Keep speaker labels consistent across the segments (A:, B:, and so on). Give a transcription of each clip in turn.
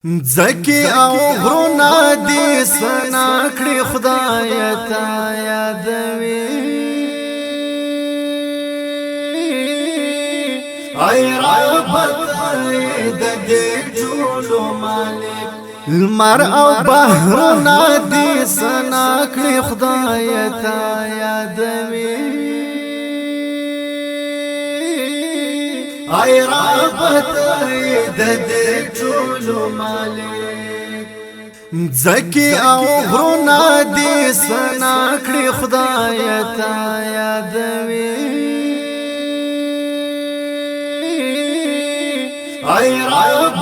A: زکی او غرونا دی سنا کړی خدای ته یادوي ای رب د دې ټولو مالک المر او بحرنا دی سنا کړی خدای ته یادوي ای رب د دې ټولو مالک زکی او غرونا دی سنا کړی خدای ته یادوي ای رب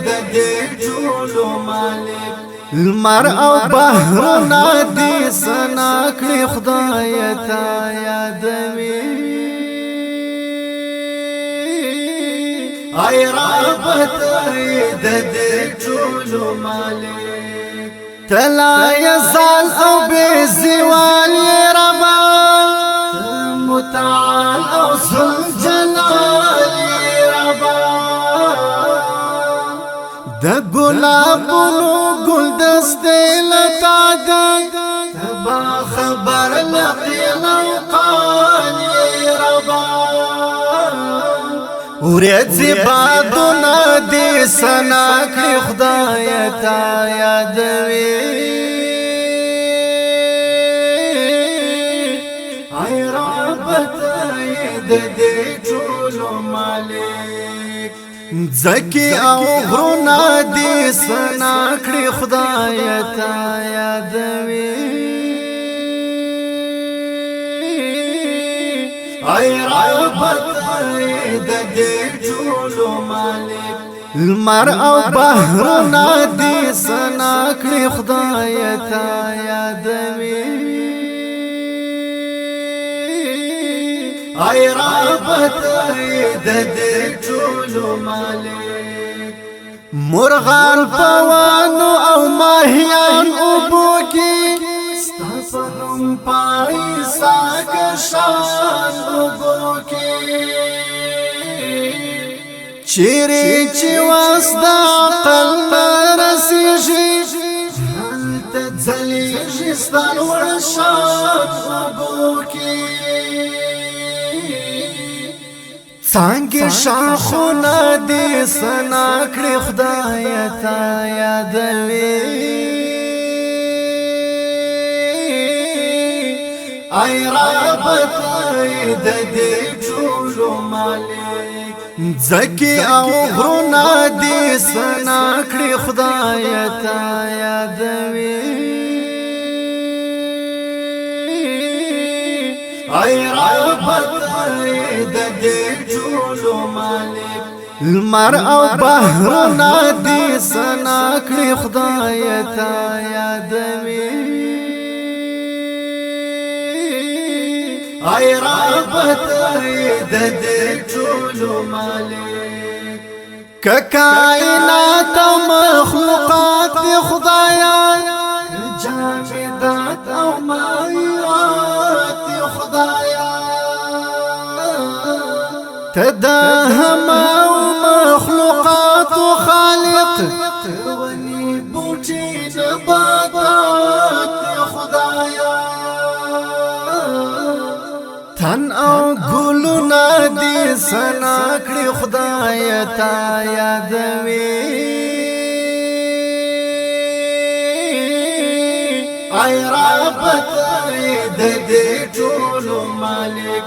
A: د دې ټولو مالک المر او بحرنا دی سنا کړی خدای ته یادوي ای رب د دې ټولو مالک تلا یزال او بے زوال رب متعال او ذل جلال رب د ګلابونو ګلدست لتا د تبا خبر لقیل قال رب ورځي بادونه دې سنا کړی خدای ته یادوي ای رب د دې ټولو مالک زکی او غرونا دې سنا کړی خدای ته یادوي ای رب د دې ټولو مالک المر او بحرنا دی سنا کړی خدای ته یادوي ای رب د دې ټولو مالک مرغان پوانو او ماهیان اوبو کې ستاسو پای ساګ شان اوبو کې چیرې چې واسدا عقل رسیږي هلته ځلېږي ستا لوړ شان اوبو کې څانګې شاخونه دې سنا کړې خدای ته یادوي ای رب د دې ټولو مالک زکی او غرونا دی سنا کړی خدای ته یادوي ای رب د دې ټولو مالک المر او بحرنا دی سنا کړی خدای ته یادوي ای رب د دې ټولو مالک که کائنات او مخلوقات خدایا جامدات او مایات خدایا تدهم او مخلوقات خالق ونی بوټي نباتات خدایا تن او ګلونا دې سنا کړی خدای ته یادوي ای رب د دې ټولو مالک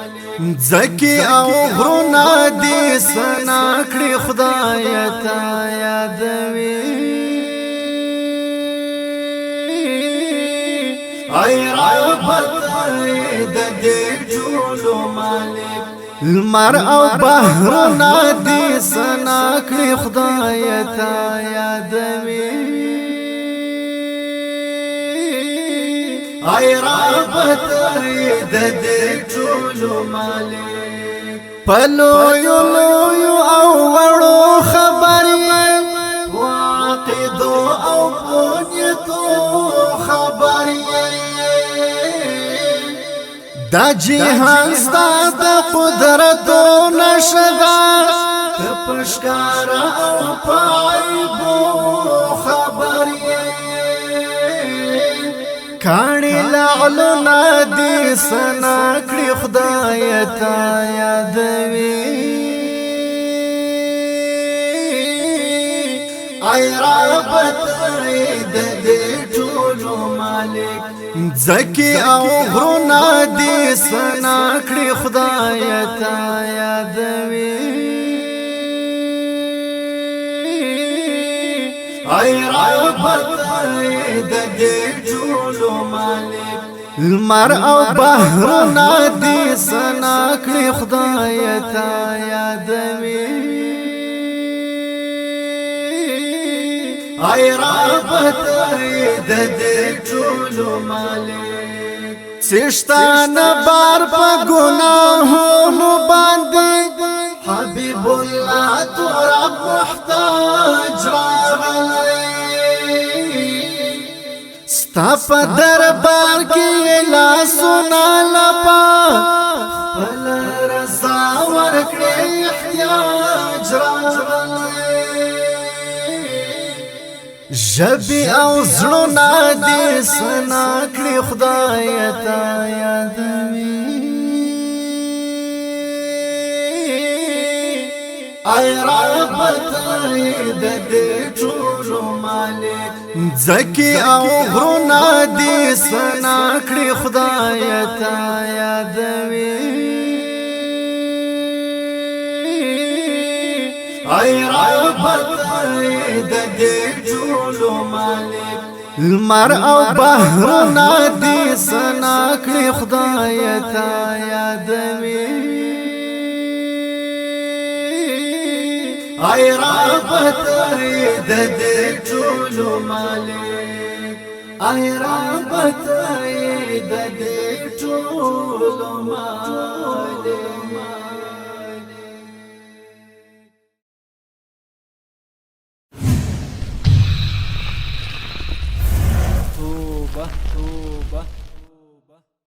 A: زکی او غرونا دې سنا کړی خدای ته یادوي ای رب د دې ټولو مالک المر او بحرنا دی سنا کړی خدای ته یادوي ای رب د دې ټولو مالک پلویو لویو او وړو خبرې واقعدو او پونیتو خبرې دا جهان ستا د قدرتو نشدا پشکارا او پایبو خبر یې کانی لعلو نادی سنا کړی خدای تا یادوي ای رب د دې ټولو مالک زکی او غرونا دی سنا کړی خدای تا یادوي ای رب د دې ټولو مالک المر او بحرنا دی سنا کړی خدای تا یادوي ای رب د دې ټولو مالک سشتان بار په ګناهونو باندې حبیب الله تو رب محتاج راغلی ستا په دربار کې لاسونه لپا خپل رضا ورکړې احتیاج راغلی ژبې او زړونه دې سنا کړي خدای ته یادوي ای رب د دې ټولو مالک ځکه او غرونه دې سنا کړي خدای ته یادوي ای رب د دې ټولو مالک المر او بحرنا دې سنا کړي خدای ته یادوي ای رب د دې ټولو مالک ای رب د دې ټولو مالک